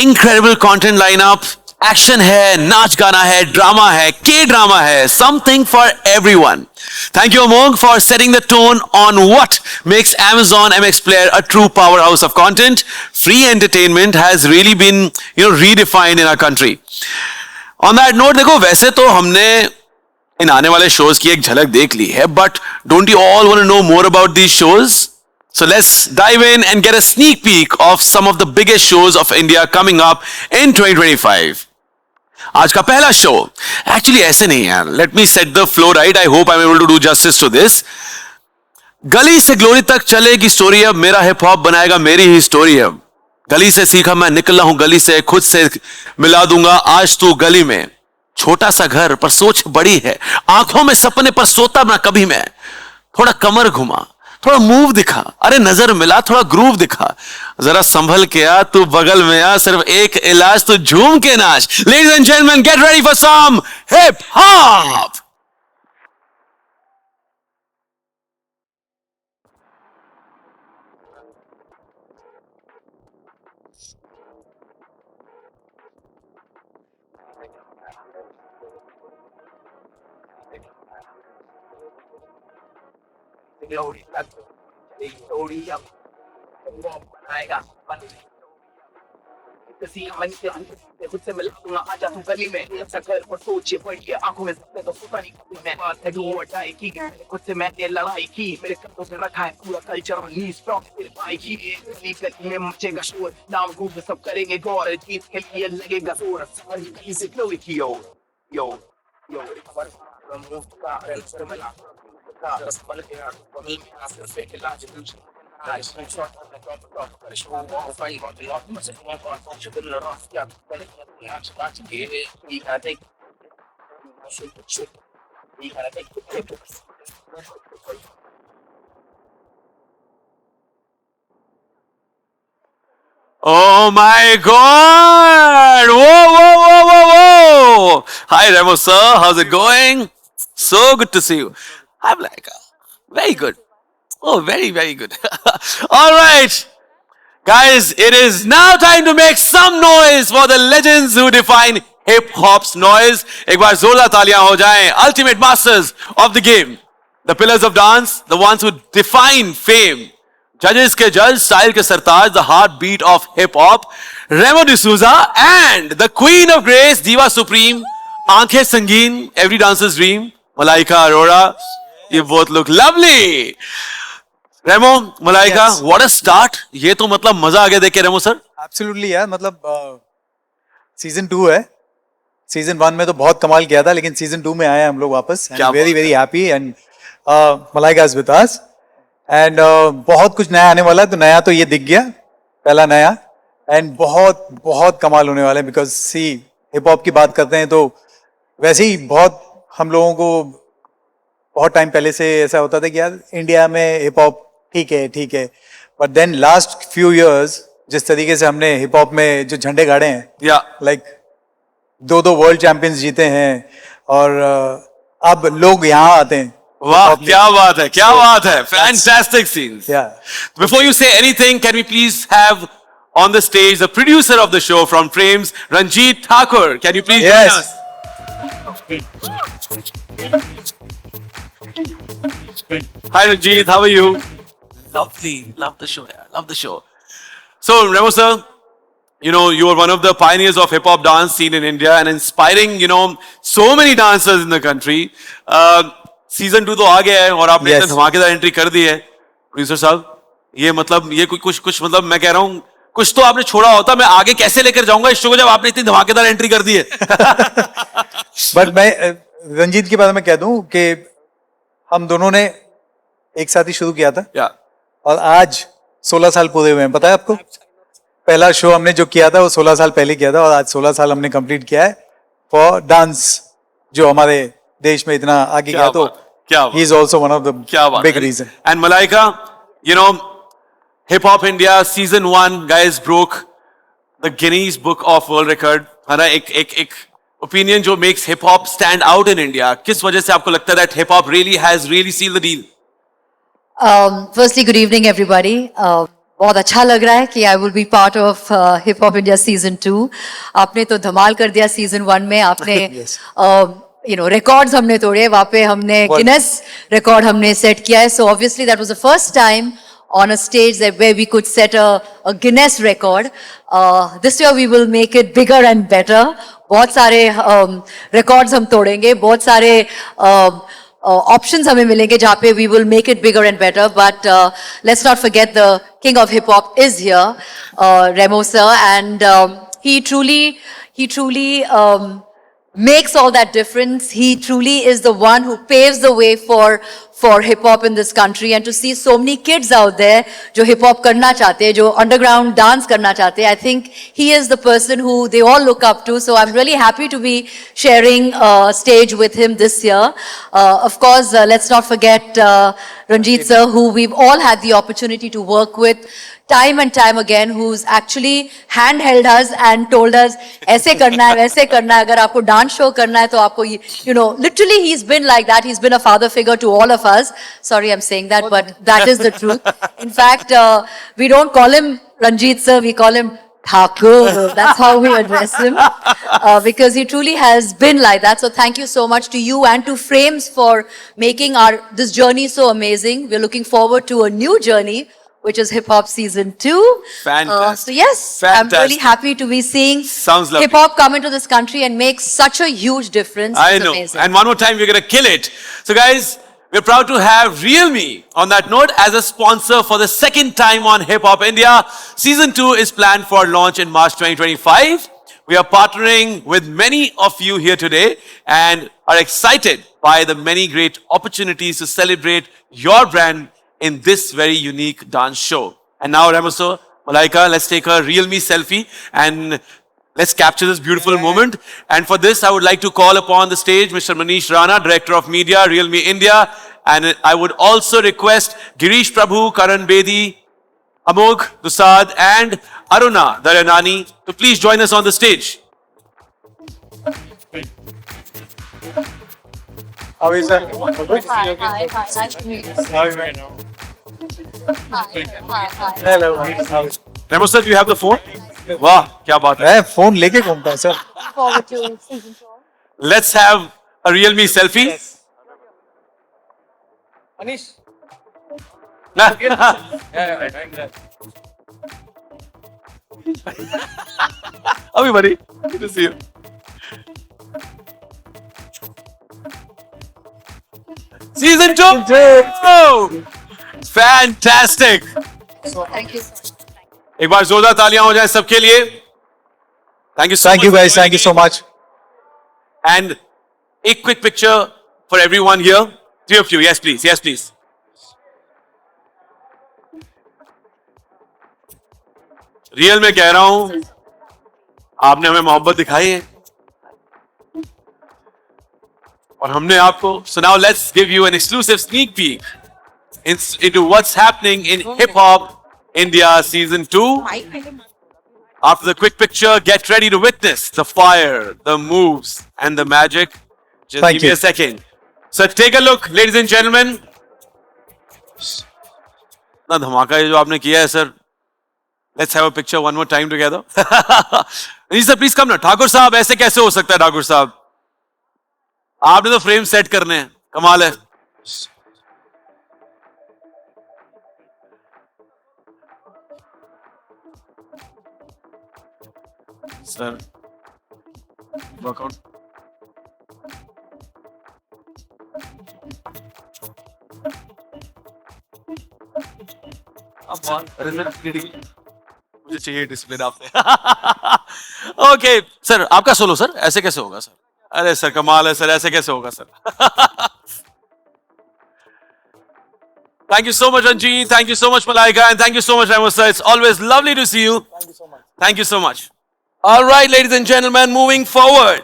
incredible content lineup. Action है, नाच गाना है, drama है, K-drama है, something for everyone. Thank you, Among, for setting the tone on what makes Amazon MX Player a true powerhouse of content. Free entertainment has really been, redefined in our country. On that note, देखो वैसे तो हमने इन आने वाले shows की एक झलक देख ली है, but don't you all want to know more about these shows? So let's dive in and get a sneak peek of some of the biggest shows of India coming up in 2025. आज का पहला show actually ऐसे नहीं यार, let me set the flow right. I hope I am able to do justice to this. गली से glory तक चलेगी स्टोरी अब, मेरा हिप हॉप बनाएगा मेरी ही स्टोरी अब. गली से सीखा मैं निकला हूं गली से, खुद से मिला दूंगा आज तू गली में. छोटा सा घर पर सोच बड़ी है, आंखों में सपने पर सोता ना कभी मैं. थोड़ा कमर घुमा, थोड़ा मूव दिखा, अरे नजर मिला, थोड़ा ग्रूव दिखा. जरा संभल के आ, तू बगल में आ, सिर्फ एक इलाज, तू झूम के नाच. Ladies and gentlemen, get ready for some hip hop. खुद से मिलूंगा आजा तू गली में घर पर सोचे पड़ के आंखों में सपने तो पता नहीं कभी मैं अटाई की खुद से मैंने लड़ाई की मेरे कंधों पे रखा है पूरा कल्चर नी स्ट्रॉन्ग तेरे भाई की गली में मचेगा शोर नाम रूप सब करेंगे गौर जीत के लिए लगेगा जोर सारी चीजें क्लोई की यो यो यो का मिला का बल के कमी से के लाज Guys, I'm sure I'm going to talk about the show. I'm fighting about the lot. I'm going to talk about the rough. Yeah, I'm to get it. We gotta take it. We gotta take it. Oh my God! Whoa! Hi, Remo sir. How's it going? So good to see you. I'm like, very good. Oh, very, very good. All right. Guys, it is now time to make some noise for the legends who define hip-hop's noise. एक बार जोरदार तालियां हो जाएं. Ultimate masters of the game. The pillars of dance, the ones who define fame. Judges के judge, style के सरताज, the heartbeat of hip-hop. Remo D'Souza and the queen of grace, diva supreme, आंखें संगीन, every dancer's dream, Malaika Arora. You both look lovely. Remo, Malaika, what a start. ये तो मतलब मजा आ गया देख के रेमो सर. Absolutely यार, मतलब सीजन 2 है. सीजन 1 में तो बहुत कमाल किया था, लेकिन सीजन 2 में आए हम लोग वापस. very happy and Malaika is with us and बहुत कुछ नया आने वाला है. तो नया तो ये दिख गया, पहला नया, and बहुत कमाल होने वाला है. बिकॉज सी हिप हॉप की बात करते हैं तो वैसे ही बहुत हम लोगों को बहुत टाइम पहले से ऐसा होता था कि यार इंडिया में हिप हॉप ठीक है, but then last few years जिस तरीके से हमने हिप हॉप में जो झंडे गाड़े हैं, लाइक 2 वर्ल्ड चैंपियंस जीते हैं और अब लोग यहाँ आते हैं. वाह, क्या बात है. Fantastic scenes. Yeah. Before you say anything, can we please have on the stage the producer of the show from Frames, Ranjit Thakur. Can you please join us? Hi Ranjit, how are you? Lovely, love the show. Yeah, love the show. So Remo sir, you were one of the pioneers of hip hop dance scene in India and inspiring, so many dancers in the country. Season 2 तो आ गया है और आपने इतनी धमाकेदार entry कर दी है. Producer साहब, ये मतलब ये कुछ मतलब मैं कह रहा हूँ कुछ तो आपने छोड़ा होता. मैं आगे कैसे लेकर जाऊंगा इस शो को जब आपने इतनी धमाकेदार एंट्री कर दी है. बट मैं रंजीत के बारे में कह दूं कि हम दोनों ने एक साथ ही शुरू किया था और आज 16 साल पूरे हुए हैं. पता है आपको? पहला शो हमने जो किया था वो 16 साल पहले किया था और आज 16 साल हमने कंप्लीट किया है फॉर डांस, जो हमारे देश में इतना आगे गया. तो he is also one of the big reason. And Malaika, Hip Hop India Season 1 guys broke the Guinness Book of World Record. है ना, एक opinion जो makes hip hop stand out in India. किस वजह से आपको लगता है that hip hop really has sealed the deal? Firstly, good evening everybody. बहुत अच्छा लग रहा है कि I will be part of hip hop India season 2. आपने तो धमाल कर दिया सीजन 1 में. आपने रिकॉर्ड्स हमने तोड़े वहाँ पे. हमने गिनेस रिकॉर्ड हमने सेट किया है. So obviously that was the first time on a stage that where we could set a Guinness record. This year we will make it bigger and better. बहुत सारे records हम तोड़ेंगे. बहुत सारे options हमें मिलेंगे जहाँ पे we will make it bigger and better. But let's not forget the king of hip hop is here, Remo sir, and he truly makes all that difference. He truly is the one who paves the way for hip hop in this country, and to see so many kids out there जो hip hop करना चाहते हैं, जो underground dance करना चाहते हैं, I think he is the person who they all look up to. So I'm really happy to be sharing stage with him this year. Of course, let's not forget Ranjit sir, who we've all had the opportunity to work with time and time again, who's actually handheld us and told us ऐसे करना है, वैसे करना है. अगर आपको dance show करना है तो आपको literally he's been like that. He's been a father figure to all of us. Sorry I'm saying that, but that is the truth. In fact, we don't call him Ranjit sir, we call him Thakur. That's how we address him, because he truly has been like that. So thank you so much to you and to Frames for making this journey so amazing. We're looking forward to a new journey, which is Hip Hop Season 2. Fantastic. So yes, Fantastic. I'm really happy to be seeing Sounds lovely. hip hop come into this country and make such a huge difference. I It's know. amazing. And one more time, we're going to kill it. So guys, we're proud to have Realme on that note as a sponsor for the second time on Hip Hop India. Season 2 is planned for launch in March 2025. We are partnering with many of you here today and are excited by the many great opportunities to celebrate your brand in this very unique dance show. And now, Ramoso, Malaika, let's take a Realme selfie and let's capture this beautiful moment. And for this, I would like to call upon the stage Mr. Manish Rana, Director of Media, Realme India. And I would also request Girish Prabhu, Karan Bedi, Amogh Dusad, and Aruna Daranani to please join us on the stage. How is that? Hi. Nice to meet you. Hi. Hello. Ramoso, do you have the phone? Wow, kya baat hai. मैं phone लेके घूमता है sir. Forward to season 4. Let's have a Realme selfie. Anish. Abhi buddy, good to see you. Season 2! Oh, fantastic! Thank you so much. एक बार जोरदार तालियां हो जाए सबके लिए. Thank you so Thank much. you guys. Thank you so much. And a quick picture for everyone here. 3 of you. Yes, please. Yes, please. Real में कह रहा हूं, आपने हमें मोहब्बत दिखाई है और हमने आपको. So now let's give you an exclusive sneak peek into what's happening in Hip Hop India Season 2. After the quick picture, get ready to witness the fire, the moves, and the magic. Just Thank give me you. a second. So take a look, ladies and gentlemen. ना धमाका ये जो आपने किया है sir. Let's have a picture one more time together. Sir, please come ना. ठाकुर साहब, ऐसे कैसे हो सकता है ठाकुर साहब? आपने तो फ्रेम सेट करने हैं. कमाल है. सर वर्कआउट मुझे चाहिए डिसिप्लिन आपने. ओके सर, आपका सोलो सर. ऐसे कैसे होगा सर? अरे सर कमाल है सर. ऐसे कैसे होगा sir? Thank you so much, Ranjit. Thank you so much, Malaika. And thank you so much, Remo sir. It's always lovely to see you. Thank you so much. Thank you so much. All right, ladies and gentlemen, moving forward.